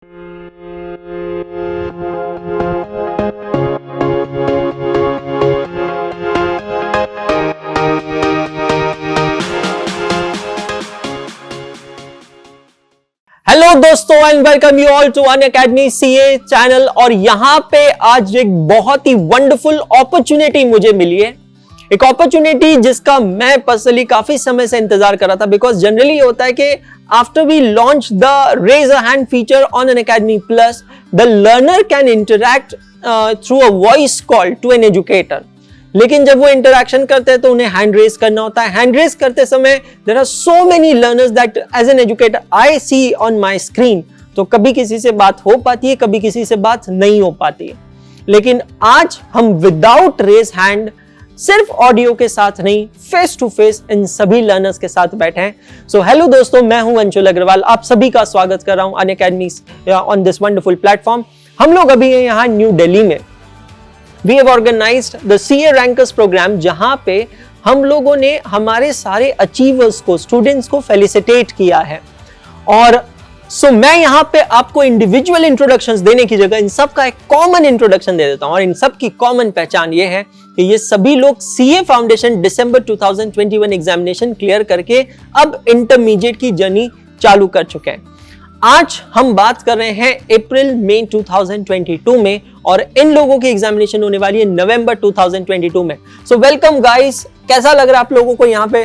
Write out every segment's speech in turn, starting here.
Hello दोस्तों and welcome you all to Unacademy CA channel. और यहां पे आज एक बहुत ही वंडरफुल अपॉर्चुनिटी मुझे मिली है, एक अपॉर्चुनिटी जिसका मैं पर्सनली काफी समय से इंतजार कर रहा था। बिकॉज जनरली होता है कि after we launch the raise a hand feature on Unacademy Plus, the learner can interact through a voice call to an educator. लेकिन जब वो इंटरैक्शन करते हैं तो उन्हें हैंड रेज करना होता है। हैंड रेज करते समय there are so many learners that as an educator I see on my screen. तो कभी किसी से बात हो पाती है, कभी किसी से बात नहीं हो पाती है। लेकिन आज हम विदाउट रेज हैंड, सिर्फ ऑडियो के साथ नहीं, फेस टू फेस इन सभी लर्नर्स के साथ बैठे हैं। सो हेलो दोस्तों, मैं हूं अंशुल अग्रवाल, आप सभी का स्वागत कर रहा हूं Unacademy on this wonderful platform. हम लोग अभी हैं यहाँ न्यू दिल्ली में। We have organized the CA Rankers program, जहां पे हम लोगों ने हमारे सारे अचीवर्स को, स्टूडेंट्स को फेलिसिटेट किया है। और मैं यहां पे आपको इंडिविजुअल इंट्रोडक्शंस देने की जगह इन सब का एक कॉमन इंट्रोडक्शन दे देता हूं। और इन सब की कॉमन पहचान ये है कि ये सभी लोग CA फाउंडेशन दिसंबर 2021 एग्जामिनेशन क्लियर करके अब इंटरमीडिएट की जर्नी चालू कर चुके हैं। आज हम बात कर रहे हैं अप्रैल मई 2022 में, और इन लोगों की एग्जामिनेशन होने वाली है नवंबर 2022 में। सो वेलकम गाइस, कैसा लग रहा है आप लोगों को यहाँ पे?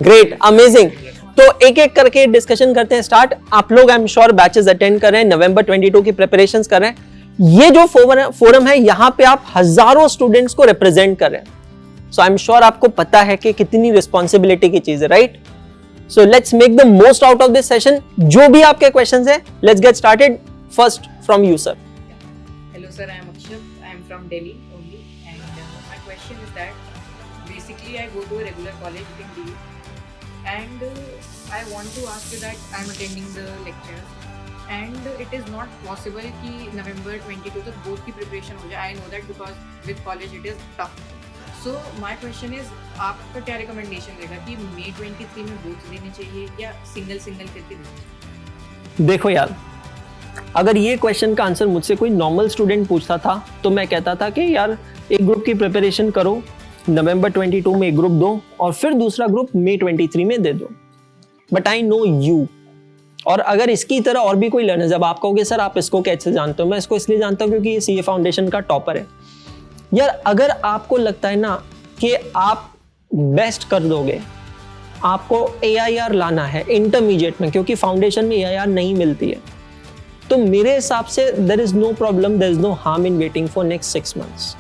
Great, amazing. तो एक एक करके डिस्कशन करते हैं स्टार्ट। आप लोग I am sure batches attend कर रहे हैं, नवंबर 22 की प्रिपरेशंस कर रहे हैं। ये जो फोरम है, यहाँ पे आप हजारों स्टूडेंट्स को रिप्रेजेंट कर रहे हैं। सो आई एम श्योर आपको पता है कि कितनी रिस्पॉन्सिबिलिटी की चीज है, right? So let's make the most out of this session. जो भी आपके questions हैं, let's get started. First from you, sir. Hello, sir. I am Akshat. I am from Delhi only, and my question is that basically I go to a regular college in Delhi, and I want to ask you that I am attending the lectures, and it is not possible कि November 22 तक board की preparation हो जाए. I know that because with college it is tough. So my question is, आपका क्या recommendation रहेगा कि मई 23 में बोर्ड्स देने चाहिए या सिंगल करके देने? देखो यार, अगर ये क्वेश्चन का आंसर मुझसे कोई नॉर्मल स्टूडेंट पूछता था तो मैं कहता था कि यार एक ग्रुप की प्रिपरेशन करो, नवंबर 22 में एक ग्रुप दो और फिर दूसरा ग्रुप मई 23 में दे दो। बट आई नो यू, और अगर इसकी तरह और भी कोई लर्नर, जब आप कहोगे सर आप इसको कैसे जानते हो, मैं इसको इसलिए जानता हूँ क्योंकि ये CA फाउंडेशन का टॉपर है। यार अगर आपको लगता है ना कि आप बेस्ट कर दोगे, आपको AIR लाना है इंटरमीडिएट में, क्योंकि फाउंडेशन में AIR नहीं मिलती है, तो मेरे हिसाब से there is no problem, there is no harm in waiting for next 6 months।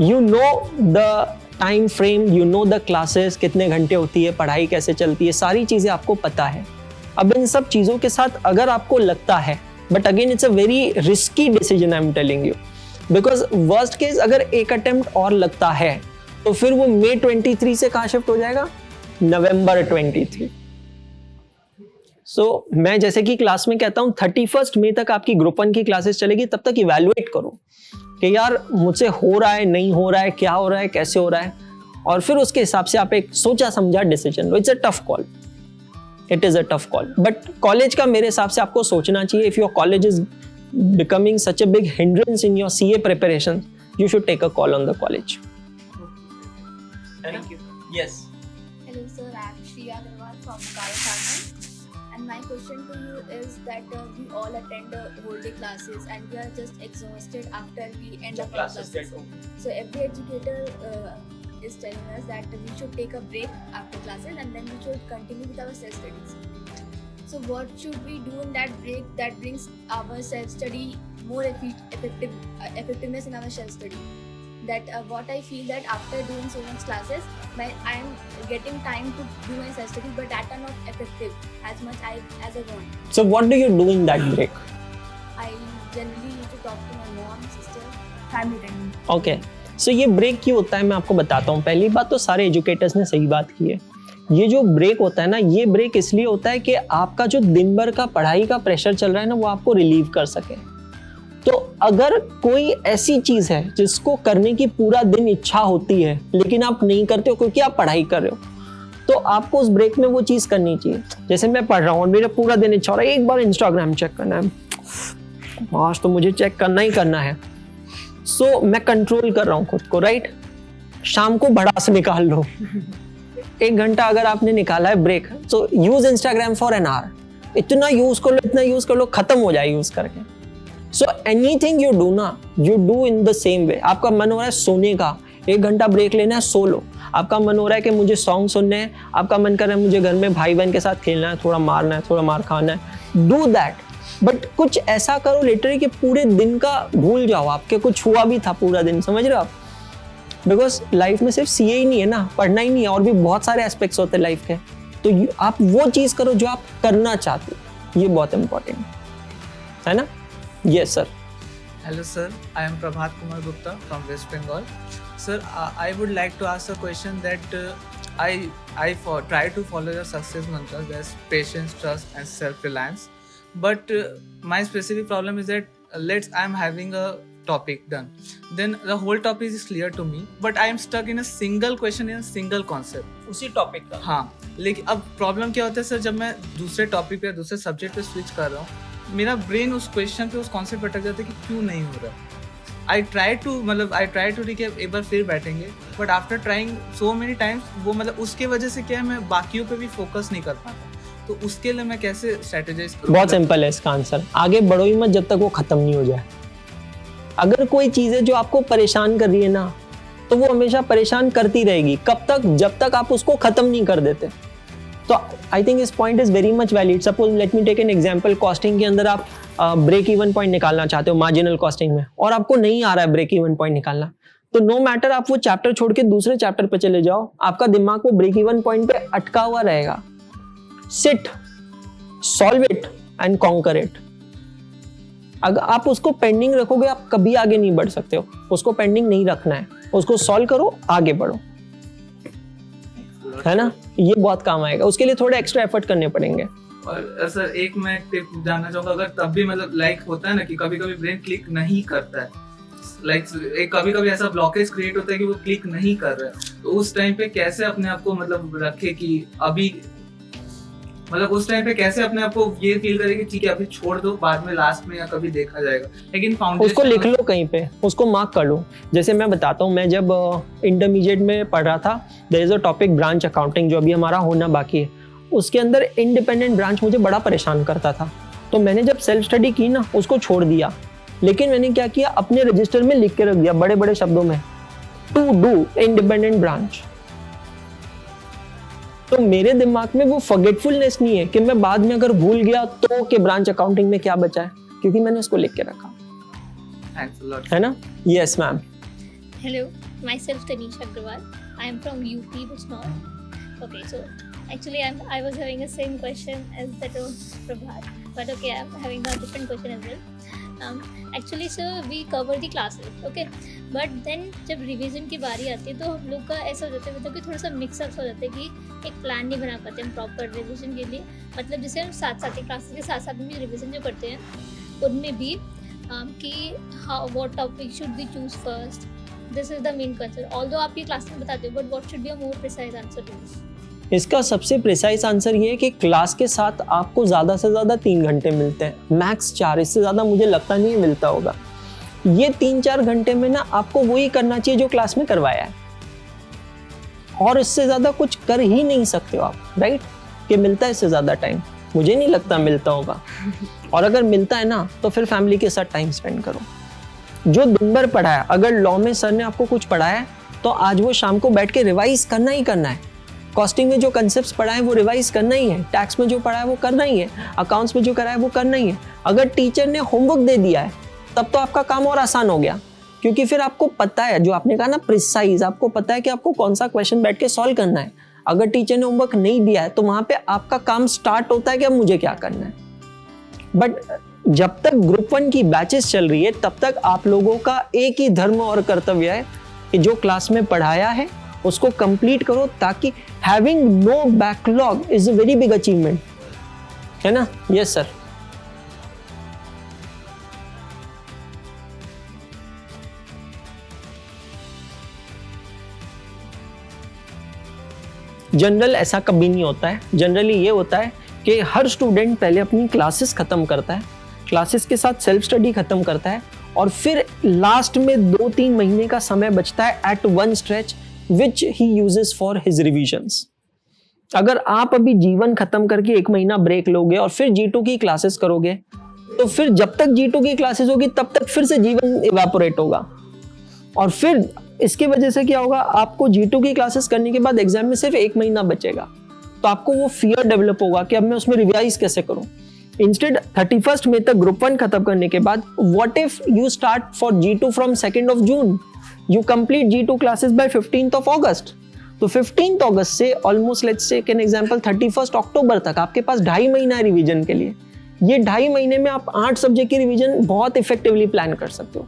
You know the time frame, you know the classes कितने घंटे होती है, पढ़ाई कैसे चलती है, सारी चीजें आपको पता है। अब इन सब चीजों के साथ अगर आपको लगता है, but again it's a very risky decision, I am telling you, because worst case अगर एक अटेम्प्ट और लगता है तो फिर वो मई 23 से कहां शिफ्ट हो जाएगा? नवंबर 23। सो मैं जैसे कि क्लास में कहता हूं 31 मई तक आपकी ग्रुप 1 की क्लासेस चलेगी, तब तक इवैल्यूएट करो कि यार मुझसे हो रहा है, नहीं हो रहा है, क्या हो रहा है, कैसे हो रहा है, और फिर उसके हिसाब से आप एक सोचा समझा decision low. It's a tough call, it is a tough call, but college का मेरे हिसाब से आपको सोचना चाहिए। If your college is becoming such a big hindrance in your CA preparation, you should take a call on the college. Thank you. Yes. Hello sir, I am Shriya Agarwal from Karakhand, and my question to you is that we all attend whole day classes and we are just exhausted after we end up our classes. So every educator is telling us that we should take a break after classes and then we should continue with our self studies. So what should we do in that break that brings our self-study more effectiveness in our self-study? That what I feel that after doing so much classes, I am getting time to do my self-study, but that are not effective as much as I want. So what do you do in that break? I generally used to talk to my mom, sister, family time. Okay. So ये break क्यों होता है मैं आपको बताता हूँ। पहली बात तो सारे एजुकेटर्स ने सही बात की है। ये जो ब्रेक होता है ना, ये ब्रेक इसलिए होता है कि आपका जो दिन भर का पढ़ाई का प्रेशर चल रहा है ना, वो आपको रिलीव कर सके। तो अगर कोई ऐसी चीज है जिसको करने की पूरा दिन इच्छा होती है लेकिन आप नहीं करते हो क्योंकि आप पढ़ाई कर रहे हो, तो आपको उस ब्रेक में वो चीज करनी चाहिए। जैसे मैं पढ़ रहा हूँ और मेरा पूरा दिन इच्छा हो रहा है एक बार इंस्टाग्राम चेक करना है, आज तो मुझे चेक करना ही करना है। सो मैं कंट्रोल कर रहा हूँ खुद को, राइट। शाम को भड़ास निकाल लो, 1 घंटा अगर आपने निकाला है ब्रेक, तो use Instagram for an hour. इतना यूज कर लो, इतना यूज कर लो, खत्म हो जाए यूज करके। सो एनीथिंग यू डू ना, you do in the same way. आपका मन हो रहा है सोने का, 1 घंटा ब्रेक लेना है, सो लो। आपका मन हो रहा है कि मुझे सॉन्ग सुनने हैं, आपका मन कर रहा है मुझे घर में भाई बहन के साथ खेलना है, थोड़ा मारना है, थोड़ा मार खाना है, डू दैट। बट कुछ ऐसा करो लिटरली कि पूरे दिन का भूल जाओ आपके कुछ हुआ भी था पूरा दिन, समझ रहे हो आप। बिकॉज लाइफ में सिर्फ सीए ही नहीं है ना, पढ़ना ही नहीं है, और भी बहुत सारे एस्पेक्ट्स होते हैं लाइफ के। तो आप वो चीज करो जो आप करना चाहते हो, ये बहुत इंपॉर्टेंट है ना। Yes sir. Hello sir, I am Prabhat Kumar Gupta from West Bengal. Sir, I would like to ask a question that I try to follow the success mantras, that's patience, trust and self-reliance. But my specific problem is that I am having a topic done. Then the whole topic is clear to me, but I am stuck in a single question, in a single concept. उसी topic का। हाँ, लेकिन अब problem क्या होता है sir, जब मैं दूसरे टॉपिक पे दूसरे सब्जेक्ट पे स्विच कर रहा हूँ, मेरा ब्रेन उस क्वेश्चन पे, उस कॉन्सेप्ट पे अटक जाता है कि क्यों नहीं हो रहा। आई ट्राई टू कि एक बार फिर बैठेंगे, but after trying so many times वो उसके वजह से क्या है, मैं बाकियों पे भी फोकस नहीं कर पाता। तो उसके लिए मैं कैसे स्ट्रेटेजाइज करूँ? बहुत सिंपल है इसका आंसर, आगे बढ़ो ही मत जब तक वो खत्म नहीं हो जाए। अगर कोई चीज है जो आपको परेशान कर रही है ना, तो वो हमेशा परेशान करती रहेगी। कब तक? जब तक आप उसको खत्म नहीं कर देते। तो आई थिंक इस point is very much valid. Suppose let me take an example, costing के अंदर आप ब्रेक इवन पॉइंट निकालना चाहते हो मार्जिनल कॉस्टिंग में, और आपको नहीं आ रहा है ब्रेक इवन पॉइंट निकालना, तो नो मैटर, आप वो चैप्टर छोड़ के दूसरे चैप्टर पे चले जाओ, आपका दिमाग वो ब्रेक इवन पॉइंट पे अटका हुआ रहेगा। Sit, solve it and conquer it. अगर आप उसको पेंडिंग रखोगे, आप कभी आगे नहीं बढ़ सकते हो। उसको पेंडिंग नहीं रखना है, उसको सॉल्व करो, आगे बढ़ो, है ना। ये बहुत काम आएगा। उसके लिए थोड़े एक्स्ट्रा एफर्ट करने पड़ेंगे। और सर एक मैं टिप जानना चाहूंगा, अगर तब भी लाइक होता है ना कि कभी कभी ब्रेन क्लिक नहीं करता है, लाइक एक कभी कभी ऐसा ब्लॉकेज क्रिएट होता है कि वो क्लिक नहीं कर रहा है, तो उस टाइम पे कैसे अपने आप को रखे कि अभी उस टाइम पे कैसे अपने आप को ये फील करे कि ठीक है अभी छोड़ दो, बाद में लास्ट में या कभी देखा जाएगा। लेकिन फाउंडेशन उसको लिख लो कहीं पे, उसको मार्क कर लो। जैसे मैं बताता हूँ, मैं जब इंटरमीडिएट में पढ़ रहा था, there is a topic branch accounting, जो अभी हमारा होना बाकी है। उसके अंदर इंडिपेंडेंट ब्रांच मुझे बड़ा परेशान करता था, तो मैंने जब सेल्फ स्टडी की ना, उसको छोड़ दिया। लेकिन मैंने क्या किया, अपने रजिस्टर में लिख के रख दिया बड़े बड़े शब्दों में, टू डू इंडिपेंडेंट ब्रांच। तो मेरे दिमाग में वो फॉरगेटफुलनेस नहीं है कि मैं बाद में अगर भूल गया तो कि ब्रांच अकाउंटिंग में क्या बचा है, क्योंकि मैंने उसको लिख के रखा, है ना। Yes ma'am. Hello, myself Tanisha Agrawal. I am from UP, Bijnor. Okay, so actually I was having the same question as that of Prabhat, but okay, I'm having a different question as well. Actually, sir, we cover the classes, okay, but then जब revision की बारी आती है तो हम लोग का ऐसा हो जाता है, मतलब कि थोड़ा सा मिक्सअप हो जाता है कि एक प्लान नहीं बना पाते हम प्रॉपर रिवीजन के लिए। मतलब जैसे हम साथ साथ क्लासेस के साथ साथ में रिवीजन जो करते हैं उनमें भी कि how what topic should we choose first, this is the main concern. Although आप ये क्लास में बताते हो, but what should be a more precise answer to this? इसका सबसे प्रिसाइज आंसर ये है कि क्लास के साथ आपको ज़्यादा से ज़्यादा 3 घंटे मिलते हैं, मैक्स 4, इससे ज़्यादा मुझे लगता नहीं मिलता होगा। ये 3-4 घंटे में ना आपको वही करना चाहिए जो क्लास में करवाया है, और इससे ज़्यादा कुछ कर ही नहीं सकते हो आप, राइट। कि मिलता है इससे ज़्यादा टाइम, मुझे नहीं लगता मिलता होगा। और अगर मिलता है ना, तो फिर फैमिली के साथ टाइम स्पेंड करो। जो दिन भर पढ़ाया, अगर लॉ में सर ने आपको कुछ पढ़ाया है, तो आज वो शाम को बैठ के रिवाइज करना ही करना है। कॉस्टिंग में जो कंसेप्ट्स पढ़ाए वो रिवाइज करना ही है, टैक्स में जो पढ़ा है वो करना ही है, अकाउंट्स में जो करा है वो करना ही है। अगर टीचर ने होमवर्क दे दिया है, तब तो आपका काम और आसान हो गया, क्योंकि फिर आपको पता है, जो आपने कहा ना प्रिसाइज, आपको पता है कि आपको कौन सा क्वेश्चन बैठ के सॉल्व करना है। अगर टीचर ने होमवर्क नहीं दिया है, तो वहां पे आपका काम स्टार्ट होता है कि अब मुझे क्या करना है। बट जब तक ग्रुप 1 की बैचेस चल रही है, तब तक आप लोगों का एक ही धर्म और कर्तव्य है कि जो क्लास में पढ़ाया है उसको कंप्लीट करो, ताकि having no backlog is a very big achievement, है ना। Yes sir. जनरल ऐसा कभी नहीं होता है। जनरली ये होता है कि हर स्टूडेंट पहले अपनी क्लासेस खत्म करता है, क्लासेस के साथ सेल्फ स्टडी खत्म करता है, और फिर लास्ट में 2-3 महीने का समय बचता है at one stretch which he uses for his revisions. अगर आप अभी जीवन खत्म करके 1 महीना ब्रेक लोगे और फिर G2 की क्लासेस करोगे, तो फिर जब तक G2 की क्लासेस होगी तब तक फिर से जीवन इवेपोरेट होगा। और फिर इसकी वजह से क्या होगा, आपको G2 की क्लासेस करने के बाद एग्जाम में सिर्फ 1 महीना बचेगा, तो आपको वो फियर डेवलप होगा कि अब मैं उसमें रिवाइज कैसे करूं। इंस्टेड 31 मई तक ग्रुप 1 खत्म करने के बाद what if you start for G2 from 2nd of June, you complete G2 classes bye 15th of August। तो 15th अगस्त से almost let's say an example 31st अक्टूबर तक आपके पास 2.5 महीना है रिवीजन के लिए। ये 2.5 महीने में आप 8 सब्जेक्ट की रिवीजन बहुत इफेक्टिवली प्लान कर सकते हो,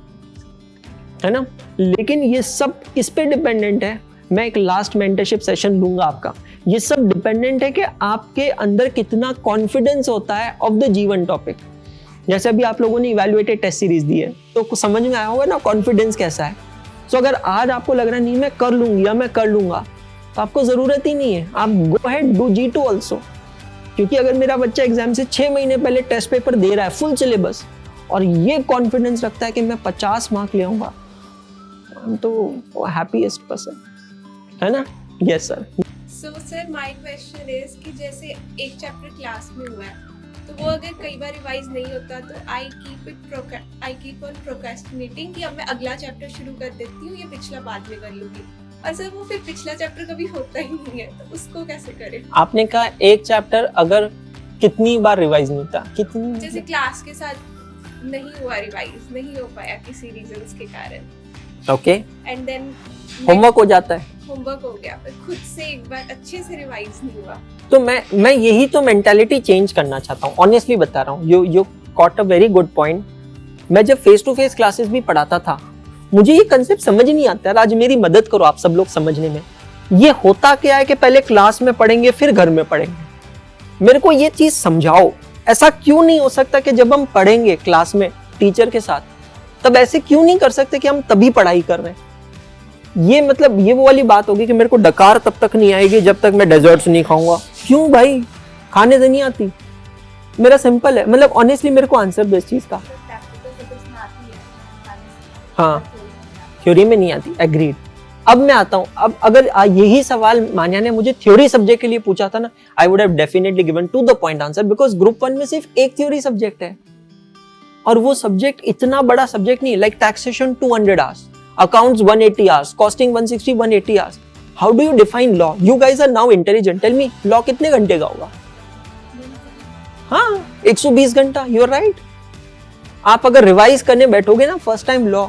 है ना। लेकिन ये सब किस पे डिपेंडेंट है, मैं एक लास्ट मेंटरशिप सेशन लूंगा आपका। ये सब डिपेंडेंट है कि आपके अंदर कितना कॉन्फिडेंस होता है ऑफ द जीवन टॉपिक। जैसे अभी आप लोगों ने इवैल्यूएटेड टेस्ट सीरीज दी है, तो कुछ समझ में आया होगा ना कॉन्फिडेंस कैसा है। सो अगर आज आपको लग रहा है नहीं मैं कर लूंगी या मैं कर लूंगा, तो आपको जरूरत ही नहीं है, आप go ahead do G2 also. क्योंकि अगर मेरा बच्चा एग्जाम से 6 महीने पहले टेस्ट पेपर दे रहा है फुल सिलेबस, और ये कॉन्फिडेंस रखता है कि मैं 50 मार्क ले आऊंगा, तो हैप्पीएस्ट पर्सन, है ना। Yes sir. So sir my question is कि जैसे एक चैप्टर क्लास में हुआ है, तो वो अगर कई बार रिवाइज नहीं होता तो आई कीप ऑन प्रोक्रेस्टिनेटिंग कि अब मैं अगला चैप्टर शुरू कर देती हूँ, ये पिछला बाद में कर लूंगी, और सर वो फिर पिछला चैप्टर कभी होता ही नहीं है, तो उसको कैसे करें। आपने कहा एक चैप्टर अगर कितनी बार रिवाइज नहीं होता, कितनी जैसे क्लास के साथ नहीं हुआ रिवाइज, नहीं हो पाया किसी रीजंस के कारण, ओके, एंड देन होमवर्क हो जाता है, होमवर्क हो गया, पर खुद से एक बार अच्छे से रिवाइज नहीं हुआ। तो मैं यही तो मेंटालिटी चेंज करना चाहता हूँ, ऑनेस्टली बता रहा हूँ। You caught a very good point. मैं जब फेस टू फेस क्लासेस भी पढ़ाता था, मुझे ये कंसेप्ट समझ नहीं आता है। आज मेरी मदद करो आप सब लोग समझने में। ये होता क्या है कि पहले क्लास में पढ़ेंगे फिर घर में पढ़ेंगे। मेरे को ये चीज समझाओ, ऐसा क्यों नहीं हो सकता कि जब हम पढ़ेंगे क्लास में टीचर के साथ, तब ऐसे क्यों नहीं कर सकते कि हम तभी पढ़ाई कर रहे हैं। ये मतलब ये वो वाली बात होगी कि मेरे को डकार तब तक नहीं आएगी जब तक मैं डेजर्ट्स नहीं खाऊंगा। क्यों भाई, खाने से नहीं आती। मेरा सिंपल है, मतलब ऑनेस्टली मेरे को आंसर दो इस चीज का। हाँ, थ्योरी में नहीं आती, एग्रीड। अब मैं आता हूँ, अब अगर यही सवाल मान्या ने मुझे थ्योरी सब्जेक्ट के लिए पूछा था ना, I would have definitely given to the point answer, because group 1 में सिर्फ एक थ्योरी सब्जेक्ट है, और वो सब्जेक्ट इतना बड़ा सब्जेक्ट नहीं, like taxation 200 hours, accounts 180 hours, costing 160, 180 hours. How do you define law? You guys are now intelligent. Tell me, law कितने घंटे का होगा? हाँ, 120 घंटा. You are right. आप अगर रिवाइज करने बैठोगे ना फर्स्ट टाइम लॉ,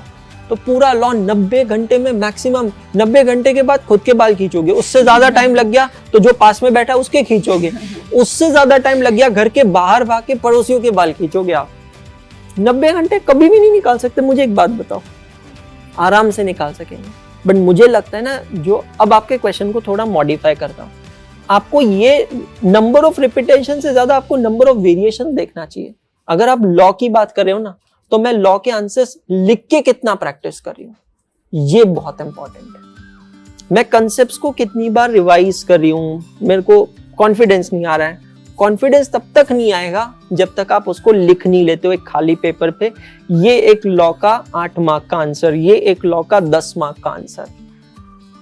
तो पूरा लॉ 90 घंटे में मैक्सिमम। 90 घंटे के बाद खुद के बाल खींचोगे, उससे ज्यादा टाइम लग गया तो जो पास में बैठा उसके खींचोगे, उससे ज्यादा टाइम लग गया घर के बाहर भाग के पड़ोसियों के बाल खींचोगे आप। 90 घंटे कभी भी नहीं निकाल सकते। मुझे एक बात बताओ, आराम से निकाल सकेंगे, बट मुझे लगता है ना, जो अब आपके क्वेश्चन को थोड़ा मॉडिफाई करता हूँ, आपको ये नंबर ऑफ रिपीटेशन से ज्यादा आपको नंबर ऑफ वेरिएशन देखना चाहिए। अगर आप लॉ की बात कर रहे हो ना, तो मैं लॉ के आंसर्स लिख के कितना प्रैक्टिस कर रही हूँ, ये बहुत इंपॉर्टेंट है। मैं कंसेप्ट्स को कितनी बार रिवाइज कर रही हूँ, मेरे को कॉन्फिडेंस नहीं आ रहा है। कॉन्फिडेंस तब तक नहीं आएगा जब तक आप उसको लिख नहीं लेते हो एक खाली पेपर पे। ये एक लॉ का 8 मार्क का आंसर, ये एक लॉ का 10 मार्क का answer.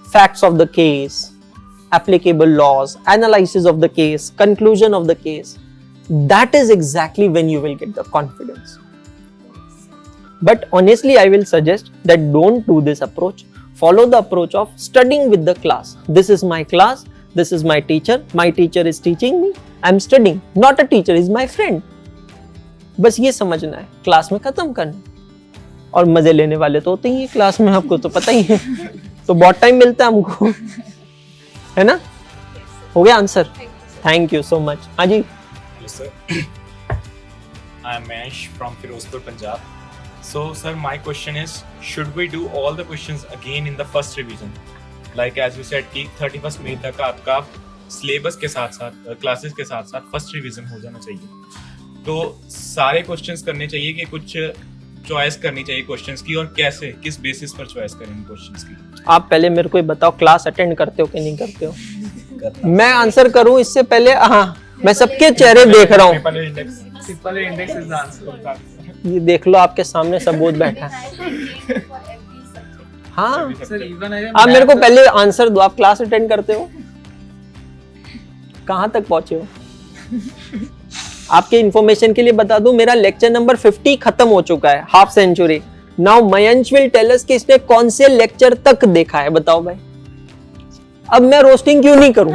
Facts of the case, applicable laws, analysis of the case, conclusion of the case, that is exactly when you will get the confidence. But honestly, I will suggest that don't do this approach. Follow the approach of studying with the class. This is my class. This is my teacher. My teacher is teaching me. I'm studying. Not a teacher is my friend. बस ये समझना है, class में खत्म करना। और मजे लेने वाले तो होते ही हैं क्लास में, आपको तो पता ही है। तो बहुत टाइम मिलता है हमको, है ना। हो गया answer? Thank you so much. हाँ जी। Hello sir, I am Mesh from Firozpur, Punjab. So sir, my question is, should we do all the questions again in the first revision? Like as you said कि 31 मई तक आपका syllabus के साथ साथ classes के साथ साथ फर्स्ट रिवीजन हो जाना चाहिए। तो सारे क्वेश्चंस करने चाहिए कि कुछ चॉइस करनी चाहिए क्वेश्चंस की, और कैसे, किस बेसिस पर चॉइस करेंगे क्वेश्चंस की? आप पहले मेरे को ये बताओ, क्लास अटेंड करते हो कि नहीं करते हो? मैं आंसर करूं इससे पहले, हाँ मैं सबके चेहरे देख रहा हूँ। Triple A index is the answer. ये देख लो आपके सामने सबूत बैठा है। हाँ Sir, even I am आप मेरे को पहले आंसर दो, आप क्लास अटेंड करते हो? कहाँ तक पहुंचे हो? आपके इंफॉर्मेशन के लिए बता दूं, मेरा लेक्चर नंबर 50 खत्म हो चुका है, half century. Now Mayansh will tell us कि इसने कौन से लेक्चर तक देखा है, बताओ भाई। अब मैं रोस्टिंग क्यों नहीं करूं?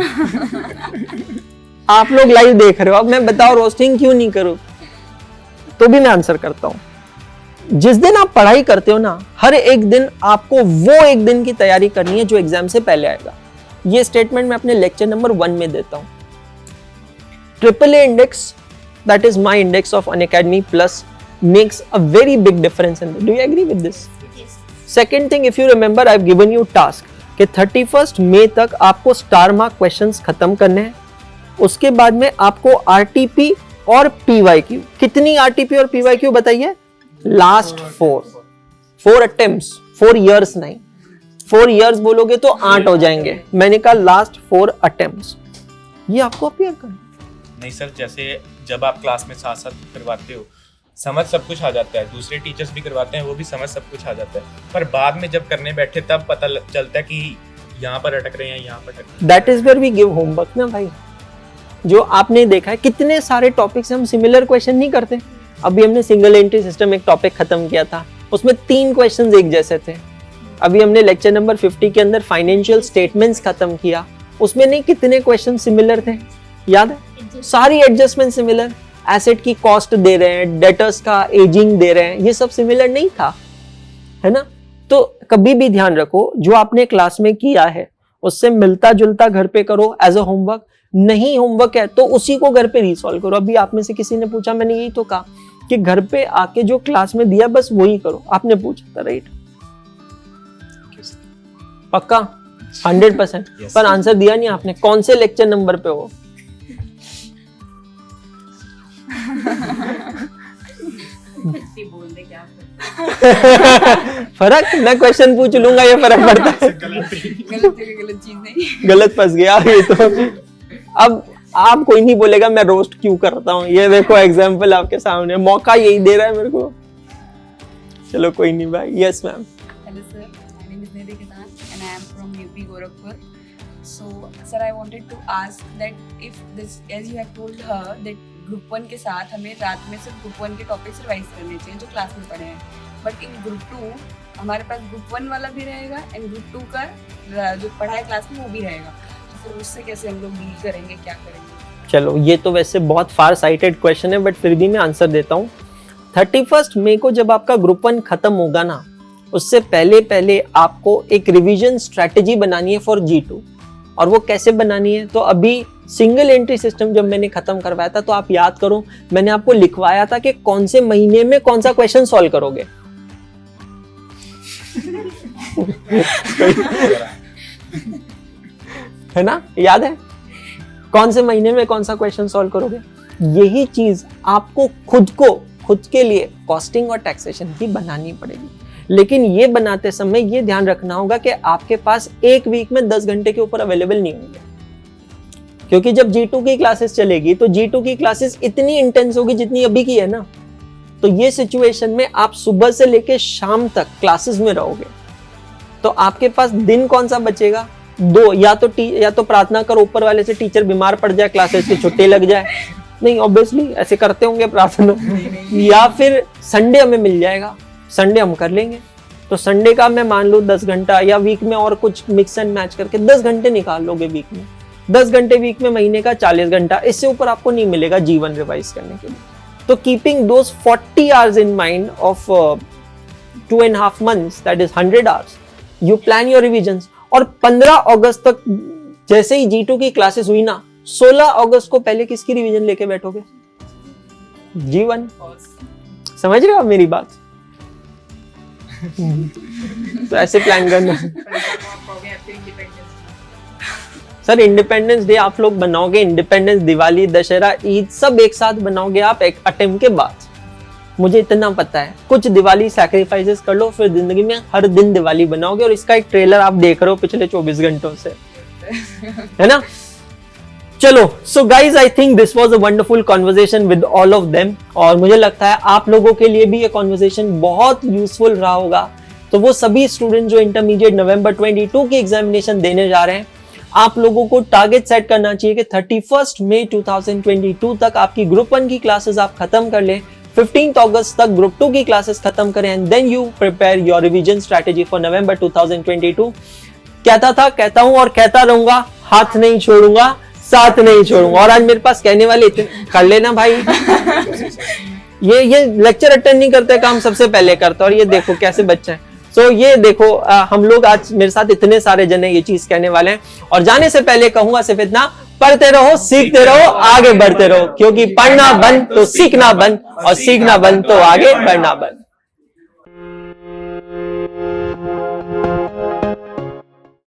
आप लोग लाइव देख रहे हो, अब मैं बताओ रोस्टिंग क्यों नहीं करूं? तो भी मैं आंसर करता हूं। जिस दिन आप पढ़ाई करते हो ना, हर एक दिन आपको वो एक दिन की तैयारी करनी है जो एग्जाम से पहले आएगा। ये स्टेटमेंट मैं अपने लेक्चर नंबर 1 में देता हूं। Triple A index, that is my index of Unacademy Plus, makes a very big difference in it. Do you agree with this? Yes. Second thing, if you remember, I've given you task कि 31st मई तक आपको star mark questions खत्म करने हैं। उसके बाद में आपको RTP और PYQ, कितनी RTP और PYQ बताइए? लास्ट 4 attempts, 4 years नहीं, 4 years बोलोगे तो 8 हो जाएंगे। मैंने कहा लास्ट 4 attempts, ये आपको अपियर करना। नहीं सर, जैसे जब आप क्लास में साथ साथ करवाते हो, समझ सब कुछ आ जाता है, दूसरे टीचर्स भी करवाते हैं, वो भी समझ सब कुछ आ जाता है, पर बाद में जब करने बैठे तब पता चलता है कि यहाँ पर अटक रहे हैं, यहाँ पर अटक रहे हैं। That is where we give homework ना भाई। जो आपने देखा है, कितने सारे टॉपिक्स हम सिमिलर क्वेश्चन नहीं करते। अभी हमने सिंगल एंट्री सिस्टम एक टॉपिक खत्म किया था, उसमें 3 क्वेश्चंस एक जैसे थे। अभी हमने लेक्चर नंबर 50 के अंदर फाइनेंशियल स्टेटमेंट्स खत्म किया, उसमें नहीं कितने क्वेश्चन सिमिलर थे, याद है? सारी एडजस्टमेंट सिमिलर, एसेट की कॉस्ट दे रहे हैं, डेटर्स का एजिंग दे रहे हैं, ये सब सिमिलर नहीं था, है ना? तो कभी भी ध्यान रखो, जो आपने क्लास में किया है उससे मिलता जुलता घर पे करो एज अ होमवर्क। नहीं होमवर्क है तो उसी को घर पे रिसॉल्व करो। अभी आप में से किसी ने पूछा, मैंने यही तो कहा कि घर पे आके जो क्लास में दिया बस वही करो। आपने पूछा था, राइट? पक्का 100%? Yes. पर आंसर दिया नहीं आपने। कौन से लेक्चर नंबर पे हो? बोल दे क्या फर्क, मैं क्वेश्चन पूछ लूंगा, ये फर्क पड़ता है। गलत जगह गलत चीज नहीं। गलत फंस गया ये तो। अब आप कोई नहीं बोलेगा मैं रोस्ट क्यों करता हूँ। ये देखो एग्जाम्पल आपके सामने, मौका यही दे रहा है मेरे को। चलो कोई नहीं भाई। Yes ma'am. Hello sir, my name is Nidhi Kitan and I am from UP Gorakhpur. So sir, I wanted to ask that if this, as you have told her that group 1 के साथ हमें रात में सिर्फ group 1 के topics revise करने चाहिए जो क्लास में पढ़े हैं, बट इन group 2 हमारे पास group 1 वाला भी रहेगा एंड group 2 का जो पढ़ा है क्लास में वो भी रहेगा, तो फिर उससे कैसे हम लोग डील करेंगे, क्या करेंगे? चलो ये तो वैसे बहुत फार साइटेड क्वेश्चन है, बट फिर भी मैं आंसर देता हूँ। 31 मई को जब आपका ग्रुप 1 खत्म होगा ना, उससे पहले आपको एक रिवीजन स्ट्रेटेजी बनानी है फॉर G2। और वो कैसे बनानी है? तो अभी सिंगल एंट्री सिस्टम जब मैंने खत्म करवाया था, तो आप याद करो, मैंने आपको लिखवाया था कि कौन से महीने में कौन सा क्वेश्चन सॉल्व करोगे। है ना, याद है? कौन से महीने में कौन सा क्वेश्चन सॉल्व करोगे। यही चीज आपको खुद के लिए कॉस्टिंग और टैक्सेशन की बनानी पड़ेगी। लेकिन ये बनाते समय ये ध्यान रखना होगा कि आपके पास एक वीक में 10 घंटे के ऊपर अवेलेबल नहीं होंगे, क्योंकि जब G2 की क्लासेस चलेगी तो G2 की क्लासेस इतनी इंटेंस होगी जितनी अभी की है ना। तो ये सिचुएशन में आप सुबह से लेके शाम तक क्लासेस में रहोगे, तो आपके पास दिन कौन सा बचेगा? 2, या तो प्रार्थना करो ऊपर वाले से टीचर बीमार पड़ जाए, क्लासेस की छुट्टी लग जाए। नहीं, ऑब्वियसली ऐसे करते होंगे प्रार्थना। या फिर संडे हमें मिल जाएगा, संडे हम कर लेंगे। तो संडे का मैं मान लूँ 10 घंटा, या वीक में और कुछ मिक्स एंड मैच करके 10 घंटे निकाल लोगे वीक में। 10 घंटे वीक में, महीने का 40 घंटा, इससे ऊपर आपको नहीं मिलेगा G1 रिवाइज करने के लिए। तो keeping those 40 hours in mind of 2.5 months, that is 100 hours, you plan your revisions. और 15 अगस्त तक जैसे ही G2 की क्लासेस हुई ना, 16 अगस्त को पहले किसकी रिवीजन लेके बैठोगे? G1। समझ रहे हो आप मेरी बात? तो ऐसे प्लान करना। सर इंडिपेंडेंस डे आप लोग बनाओगे, इंडिपेंडेंस, दिवाली, दशहरा, ईद सब एक साथ बनाओगे आप एक अटेम्प्ट के बाद। मुझे इतना पता है, कुछ दिवाली सैक्रिफाइसेस कर लो, फिर जिंदगी में हर दिन दिवाली बनाओगे। और इसका एक ट्रेलर आप देख रहे हो पिछले 24 घंटों से, है ना? चलो, so guys I think this was a wonderful conversation with all of them, और मुझे लगता है आप लोगों के लिए भी ये कॉन्वर्सेशन बहुत यूजफुल रहा होगा। तो वो सभी स्टूडेंट जो इंटरमीडिएट नवंबर 22 की एग्जामिनेशन देने जा रहे हैं, आप लोगों को टारगेट सेट करना चाहिए कि 31 मई 2022 तक आपकी ग्रुप 1 की क्लासेस आप खत्म कर लें, 15 अगस्त तक ग्रुप 2 की क्लासेस खत्म करें, and then you prepare your revision strategy for November 2022। कहता हूं और कहता रहूंगा, हाथ नहीं छोड़ूंगा, साथ नहीं छोड़ूंगा। और आज मेरे पास कहने वाले इतने कर लेना भाई। ये लेक्चर अटेंड नहीं करते काम सबसे पहले करता, और ये देखो कैसे बच्चे हैं। सो ये देखो हम लोग आज मेरे साथ इतने सारे जने ये चीज कहने वाले हैं, और जाने से पहले कहूंगा सिर्फ इतना, पढ़ते रहो, सीखते रहो, आगे बढ़ते रहो, क्योंकि पढ़ना बंद तो सीखना बंद, और सीखना बंद तो आगे बढ़ना बंद।